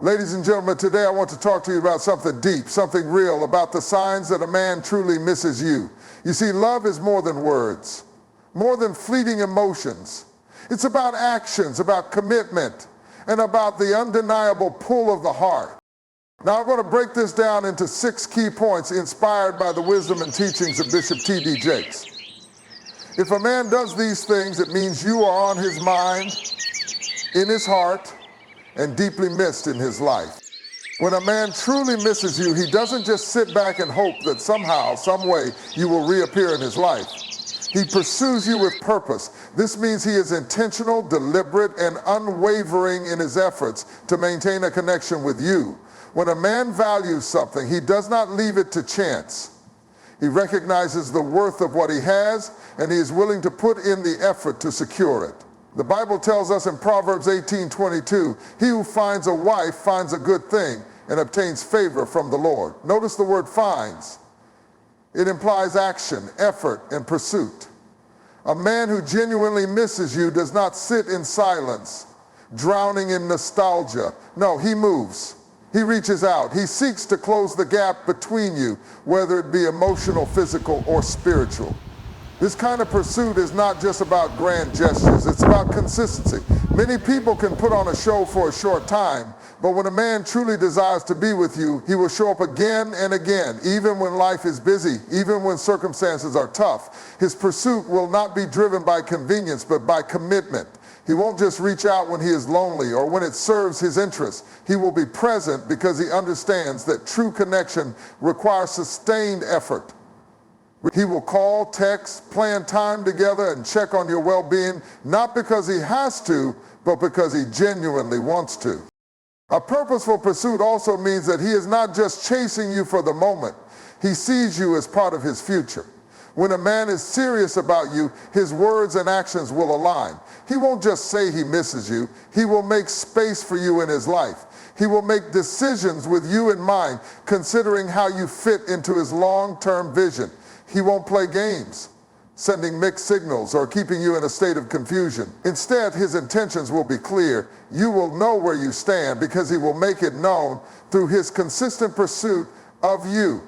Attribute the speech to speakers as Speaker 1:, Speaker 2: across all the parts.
Speaker 1: Ladies and gentlemen, today I want to talk to you about something deep, something real, about the signs that a man truly misses you. You see, love is more than words, more than fleeting emotions. It's about actions, about commitment, and about the undeniable pull of the heart. Now I'm going to break this down into 6 key points inspired by the wisdom and teachings of Bishop T.D.Jakes. If a man does these things, it means you are on his mind, in his heart, and deeply missed in his life. When a man truly misses you, he doesn't just sit back and hope that somehow, some way, you will reappear in his life. He pursues you with purpose. This means he is intentional, deliberate, and unwavering in his efforts to maintain a connection with you. When a man values something, he does not leave it to chance. He recognizes the worth of what he has, and he is willing to put in the effort to secure it. The Bible tells us in Proverbs 18:22, he who finds a wife finds a good thing and obtains favor from the Lord. Notice the word finds. It implies action, effort, and pursuit. A man who genuinely misses you does not sit in silence, drowning in nostalgia. No, he moves. He reaches out. He seeks to close the gap between you, whether it be emotional, physical, or spiritual. This kind of pursuit is not just about grand gestures, it's about consistency. Many people can put on a show for a short time, but when a man truly desires to be with you, he will show up again and again, even when life is busy, even when circumstances are tough. His pursuit will not be driven by convenience, but by commitment. He won't just reach out when he is lonely or when it serves his interests. He will be present because he understands that true connection requires sustained effort. He will call, text, plan time together, and check on your well-being, not because he has to, but because he genuinely wants to. A purposeful pursuit also means that he is not just chasing you for the moment. He sees you as part of his future. When a man is serious about you, his words and actions will align. He won't just say he misses you. He will make space for you in his life. He will make decisions with you in mind, considering how you fit into his long-term vision. He won't play games, sending mixed signals or keeping you in a state of confusion. Instead, his intentions will be clear. You will know where you stand because he will make it known through his consistent pursuit of you.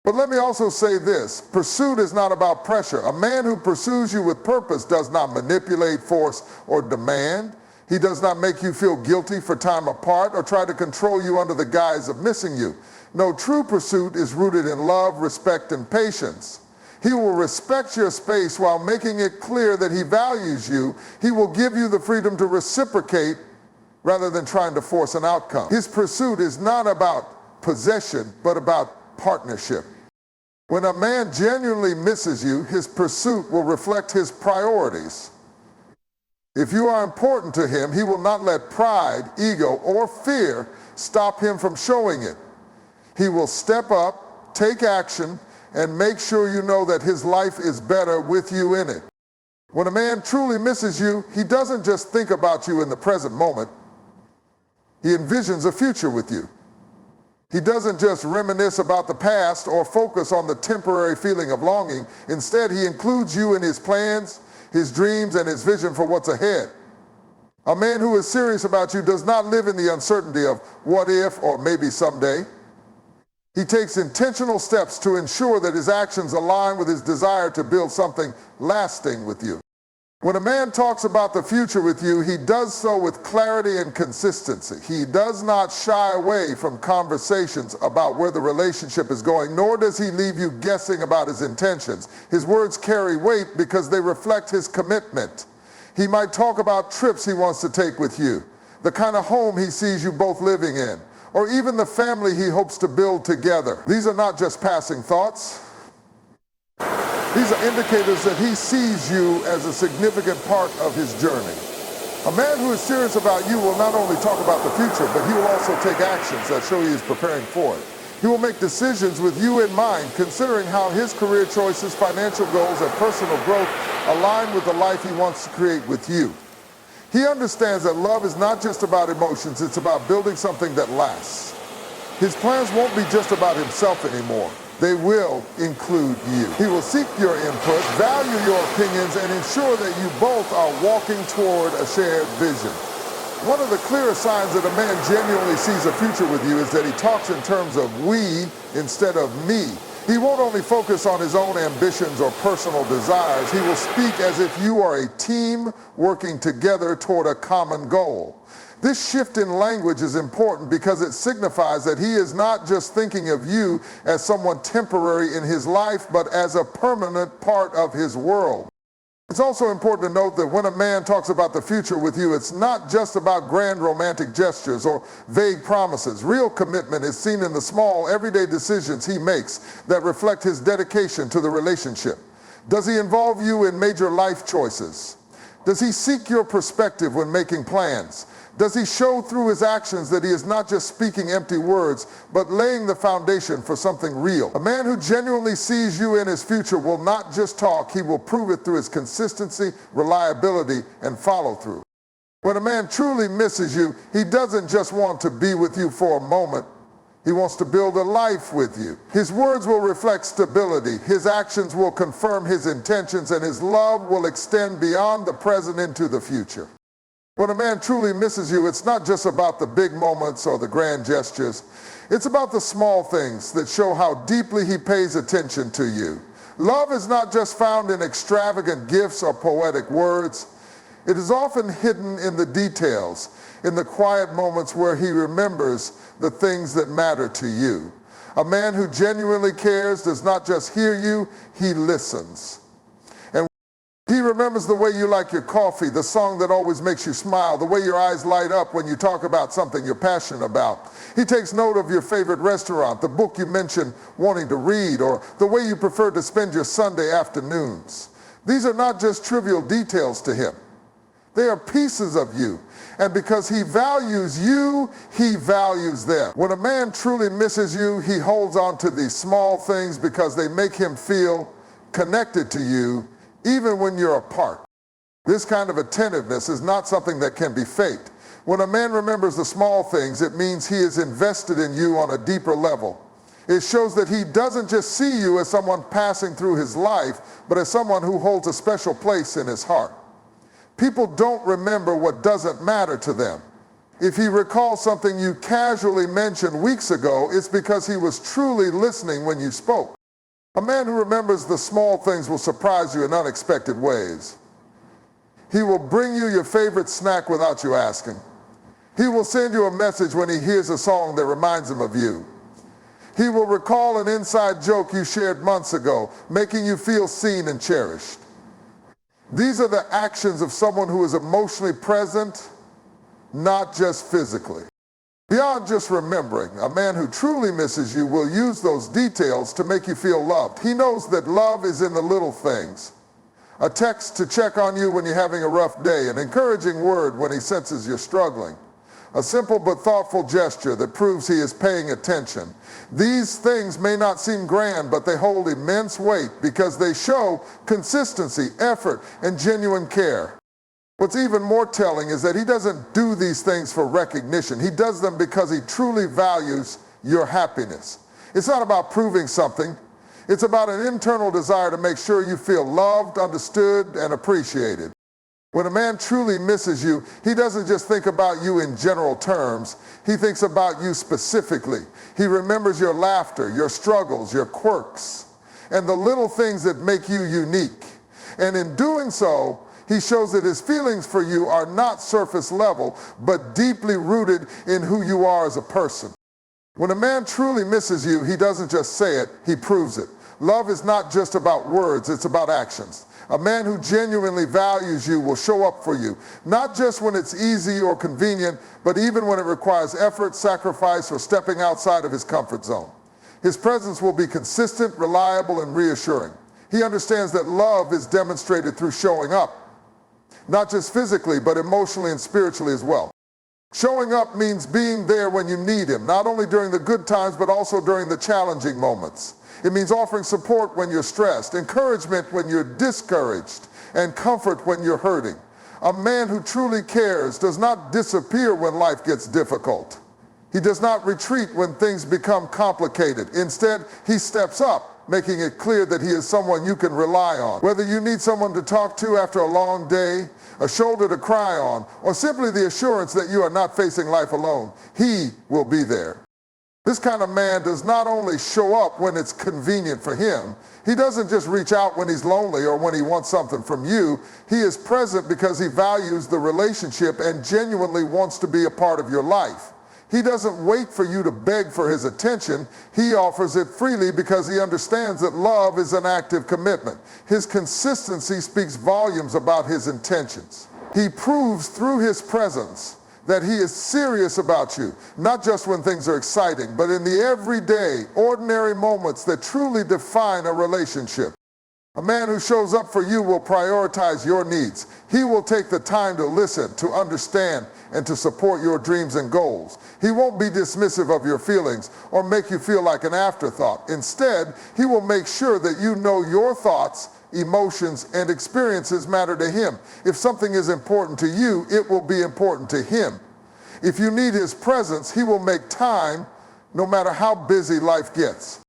Speaker 1: But let me also say this, pursuit is not about pressure. A man who pursues you with purpose does not manipulate, force, or demand. He does not make you feel guilty for time apart or try to control you under the guise of missing you. No, true pursuit is rooted in love, respect, and patience. He will respect your space while making it clear that he values you. He will give you the freedom to reciprocate rather than trying to force an outcome. His pursuit is not about possession, but about partnership. When a man genuinely misses you, his pursuit will reflect his priorities. If you are important to him, he will not let pride, ego, or fear stop him from showing it. He will step up, take action, and make sure you know that his life is better with you in it. When a man truly misses you, he doesn't just think about you in the present moment. He envisions a future with you. He doesn't just reminisce about the past or focus on the temporary feeling of longing. Instead, he includes you in his plans, his dreams, and his vision for what's ahead. A man who is serious about you does not live in the uncertainty of what if or maybe someday. He takes intentional steps to ensure that his actions align with his desire to build something lasting with you. When a man talks about the future with you, he does so with clarity and consistency. He does not shy away from conversations about where the relationship is going, nor does he leave you guessing about his intentions. His words carry weight because they reflect his commitment. He might talk about trips he wants to take with you, the kind of home he sees you both living in, or even the family he hopes to build together. These are not just passing thoughts. These are indicators that he sees you as a significant part of his journey. A man who is serious about you will not only talk about the future, but he will also take actions that show he is preparing for it. He will make decisions with you in mind, considering how his career choices, financial goals, and personal growth align with the life he wants to create with you. He understands that love is not just about emotions, it's about building something that lasts. His plans won't be just about himself anymore. They will include you. He will seek your input, value your opinions, and ensure that you both are walking toward a shared vision. One of the clearest signs that a man genuinely sees a future with you is that he talks in terms of we instead of me. He won't only focus on his own ambitions or personal desires, he will speak as if you are a team working together toward a common goal. This shift in language is important because it signifies that he is not just thinking of you as someone temporary in his life, but as a permanent part of his world. It's also important to note that when a man talks about the future with you, it's not just about grand romantic gestures or vague promises. Real commitment is seen in the small, everyday decisions he makes that reflect his dedication to the relationship. Does he involve you in major life choices? Does he seek your perspective when making plans? Does he show through his actions that he is not just speaking empty words, but laying the foundation for something real? A man who genuinely sees you in his future will not just talk, he will prove it through his consistency, reliability, and follow-through. When a man truly misses you, he doesn't just want to be with you for a moment. He wants to build a life with you. His words will reflect stability, his actions will confirm his intentions, and his love will extend beyond the present into the future. When a man truly misses you, it's not just about the big moments or the grand gestures. It's about the small things that show how deeply he pays attention to you. Love is not just found in extravagant gifts or poetic words. It is often hidden in the details, in the quiet moments where he remembers the things that matter to you. A man who genuinely cares does not just hear you, he listens. He remembers the way you like your coffee, the song that always makes you smile, the way your eyes light up when you talk about something you're passionate about. He takes note of your favorite restaurant, the book you mentioned wanting to read, or the way you prefer to spend your Sunday afternoons. These are not just trivial details to him. They are pieces of you. And because he values you, he values them. When a man truly misses you, he holds on to these small things because they make him feel connected to you even when you're apart. This kind of attentiveness is not something that can be faked. When a man remembers the small things, it means he is invested in you on a deeper level. It shows that he doesn't just see you as someone passing through his life, but as someone who holds a special place in his heart. People don't remember what doesn't matter to them. If he recalls something you casually mentioned weeks ago, it's because he was truly listening when you spoke. A man who remembers the small things will surprise you in unexpected ways. He will bring you your favorite snack without you asking. He will send you a message when he hears a song that reminds him of you. He will recall an inside joke you shared months ago, making you feel seen and cherished. These are the actions of someone who is emotionally present, not just physically. Beyond just remembering, a man who truly misses you will use those details to make you feel loved. He knows that love is in the little things. A text to check on you when you're having a rough day, an encouraging word when he senses you're struggling, a simple but thoughtful gesture that proves he is paying attention. These things may not seem grand, but they hold immense weight because they show consistency, effort, and genuine care. What's even more telling is that he doesn't do these things for recognition. He does them because he truly values your happiness. It's not about proving something. It's about an internal desire to make sure you feel loved, understood, and appreciated. When a man truly misses you, he doesn't just think about you in general terms. He thinks about you specifically. He remembers your laughter, your struggles, your quirks, and the little things that make you unique. And in doing so, he shows that his feelings for you are not surface level, but deeply rooted in who you are as a person. When a man truly misses you, he doesn't just say it, he proves it. Love is not just about words, it's about actions. A man who genuinely values you will show up for you, not just when it's easy or convenient, but even when it requires effort, sacrifice, or stepping outside of his comfort zone. His presence will be consistent, reliable, and reassuring. He understands that love is demonstrated through showing up, not just physically, but emotionally and spiritually as well. Showing up means being there when you need him, not only during the good times, but also during the challenging moments. It means offering support when you're stressed, encouragement when you're discouraged, and comfort when you're hurting. A man who truly cares does not disappear when life gets difficult. He does not retreat when things become complicated. Instead, he steps up. making it clear that he is someone you can rely on. Whether you need someone to talk to after a long day, a shoulder to cry on, or simply the assurance that you are not facing life alone, he will be there. This kind of man does not only show up when it's convenient for him, he doesn't just reach out when he's lonely or when he wants something from you. He is present because he values the relationship and genuinely wants to be a part of your life. He doesn't wait for you to beg for his attention. He offers it freely because he understands that love is an active commitment. His consistency speaks volumes about his intentions. He proves through his presence that he is serious about you, not just when things are exciting, but in the everyday, ordinary moments that truly define a relationship. A man who shows up for you will prioritize your needs. He will take the time to listen, to understand, and to support your dreams and goals. He won't be dismissive of your feelings or make you feel like an afterthought. Instead, he will make sure that you know your thoughts, emotions, and experiences matter to him. If something is important to you, it will be important to him. If you need his presence, he will make time no matter how busy life gets.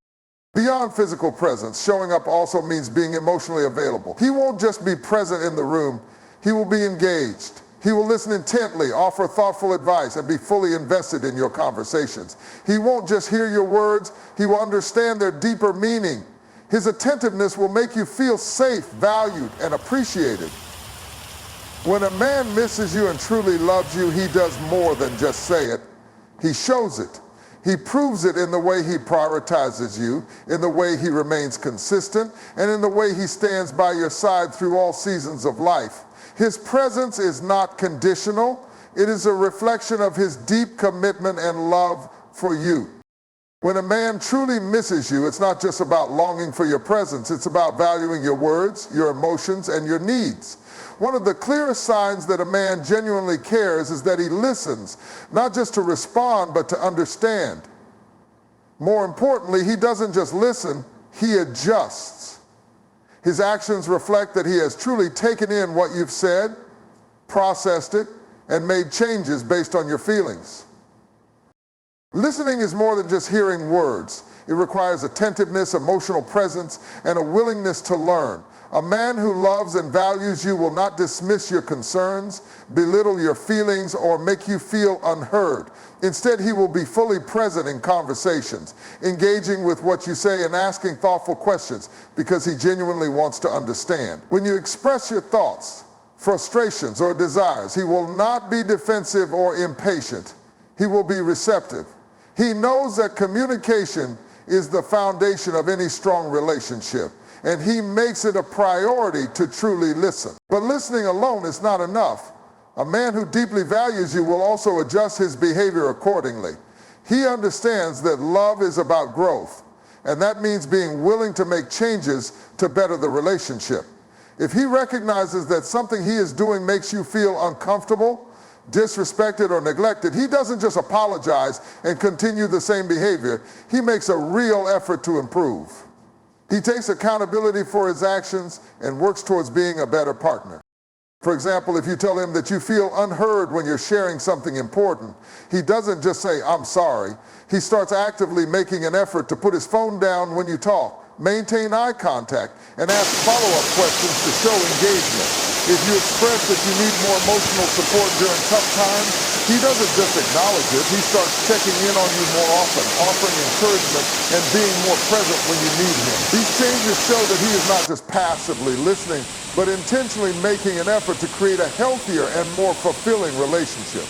Speaker 1: Beyond physical presence, showing up also means being emotionally available. He won't just be present in the room, he will be engaged. He will listen intently, offer thoughtful advice, and be fully invested in your conversations. He won't just hear your words, he will understand their deeper meaning. His attentiveness will make you feel safe, valued, and appreciated. When a man misses you and truly loves you, he does more than just say it. He shows it. He proves it in the way he prioritizes you, in the way he remains consistent, and in the way he stands by your side through all seasons of life. His presence is not conditional. It is a reflection of his deep commitment and love for you. When a man truly misses you, it's not just about longing for your presence. It's about valuing your words, your emotions, and your needs. One of the clearest signs that a man genuinely cares is that he listens, not just to respond, but to understand. More importantly, he doesn't just listen, he adjusts. His actions reflect that he has truly taken in what you've said, processed it, and made changes based on your feelings. Listening is more than just hearing words. It requires attentiveness, emotional presence, and a willingness to learn. A man who loves and values you will not dismiss your concerns, belittle your feelings, or make you feel unheard. Instead, he will be fully present in conversations, engaging with what you say and asking thoughtful questions because he genuinely wants to understand. When you express your thoughts, frustrations, or desires, he will not be defensive or impatient. He will be receptive. He knows that communication is the foundation of any strong relationship, and he makes it a priority to truly listen. But listening alone is not enough. A man who deeply values you will also adjust his behavior accordingly. He understands that love is about growth, and that means being willing to make changes to better the relationship. If he recognizes that something he is doing makes you feel uncomfortable, disrespected, or neglected, he doesn't just apologize and continue the same behavior. He makes a real effort to improve. He takes accountability for his actions and works towards being a better partner. For example, if you tell him that you feel unheard when you're sharing something important, he doesn't just say, "I'm sorry." He starts actively making an effort to put his phone down when you talk, maintain eye contact, and ask follow-up questions to show engagement. If you express that you need more emotional support during tough times, he doesn't just acknowledge it, he starts checking in on you more often, offering encouragement and being more present when you need him. These changes show that he is not just passively listening, but intentionally making an effort to create a healthier and more fulfilling relationship.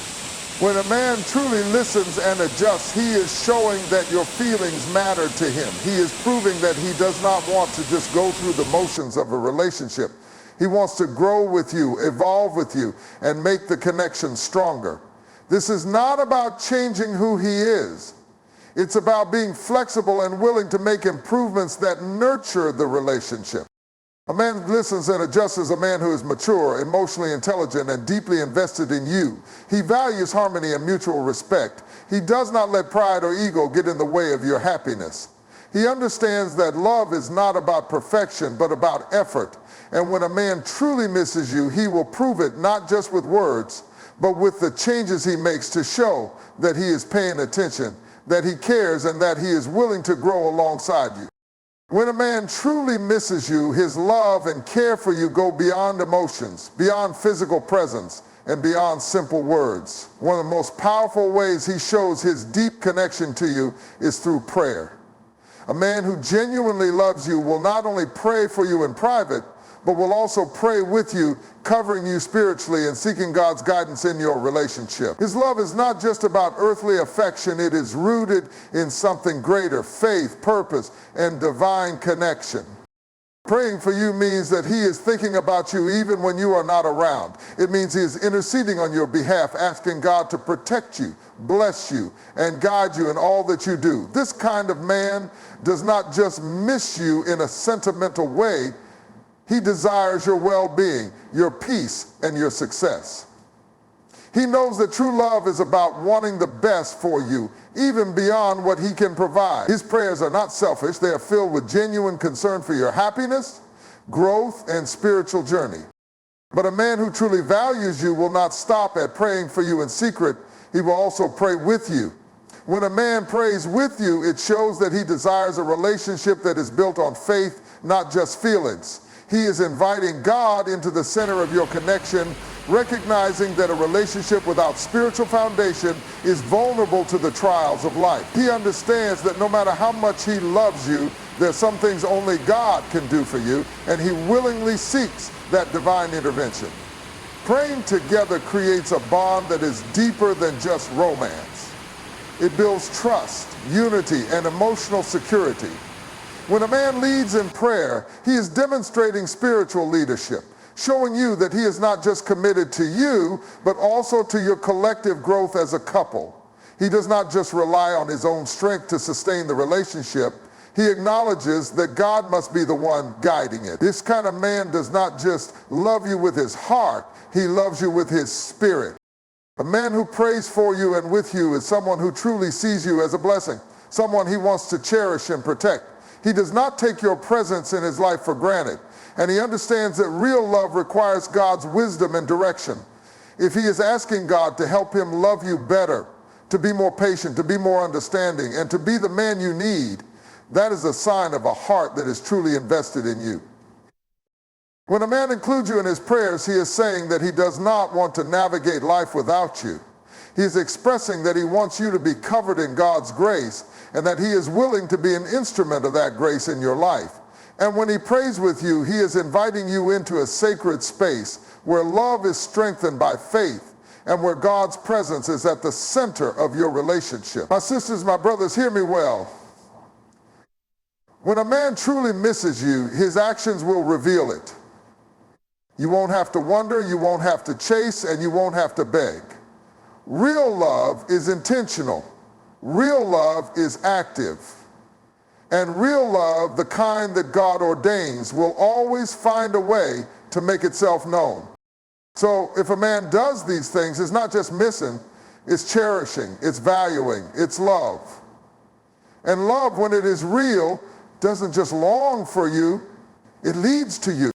Speaker 1: When a man truly listens and adjusts, he is showing that your feelings matter to him. He is proving that he does not want to just go through the motions of a relationship. He wants to grow with you, evolve with you, and make the connection stronger. This is not about changing who he is. It's about being flexible and willing to make improvements that nurture the relationship. A man who listens and adjusts is a man who is mature, emotionally intelligent, and deeply invested in you. He values harmony and mutual respect. He does not let pride or ego get in the way of your happiness. He understands that love is not about perfection, but about effort. And when a man truly misses you, he will prove it not just with words, but with the changes he makes to show that he is paying attention, that he cares, and that he is willing to grow alongside you. When a man truly misses you, his love and care for you go beyond emotions, beyond physical presence, and beyond simple words. One of the most powerful ways he shows his deep connection to you is through prayer. A man who genuinely loves you will not only pray for you in private, but will also pray with you, covering you spiritually and seeking God's guidance in your relationship. His love is not just about earthly affection, it is rooted in something greater, faith, purpose, and divine connection. Praying for you means that he is thinking about you even when you are not around. It means he is interceding on your behalf, asking God to protect you, bless you, and guide you in all that you do. This kind of man does not just miss you in a sentimental way. He desires your well-being, your peace, and your success. He knows that true love is about wanting the best for you, even beyond what he can provide. His prayers are not selfish. They are filled with genuine concern for your happiness, growth, and spiritual journey. But a man who truly values you will not stop at praying for you in secret. He will also pray with you. When a man prays with you, it shows that he desires a relationship that is built on faith, not just feelings. He is inviting God into the center of your connection, recognizing that a relationship without spiritual foundation is vulnerable to the trials of life. He understands that no matter how much he loves you, there are some things only God can do for you, and he willingly seeks that divine intervention. Praying together creates a bond that is deeper than just romance. It builds trust, unity, and emotional security. When a man leads in prayer, he is demonstrating spiritual leadership, showing you that he is not just committed to you, but also to your collective growth as a couple. He does not just rely on his own strength to sustain the relationship. He acknowledges that God must be the one guiding it. This kind of man does not just love you with his heart, he loves you with his spirit. A man who prays for you and with you is someone who truly sees you as a blessing, someone he wants to cherish and protect. He does not take your presence in his life for granted, and he understands that real love requires God's wisdom and direction. If he is asking God to help him love you better, to be more patient, to be more understanding, and to be the man you need, that is a sign of a heart that is truly invested in you. When a man includes you in his prayers, he is saying that he does not want to navigate life without you. He is expressing that he wants you to be covered in God's grace and that he is willing to be an instrument of that grace in your life. And when he prays with you, he is inviting you into a sacred space where love is strengthened by faith and where God's presence is at the center of your relationship. My sisters, my brothers, hear me well. When a man truly misses you, his actions will reveal it. You won't have to wonder, you won't have to chase, and you won't have to beg. Real love is intentional. Real love is active. And real love, the kind that God ordains, will always find a way to make itself known. So if a man does these things, it's not just missing, it's cherishing, it's valuing, it's love. And love, when it is real, doesn't just long for you, it leads to you.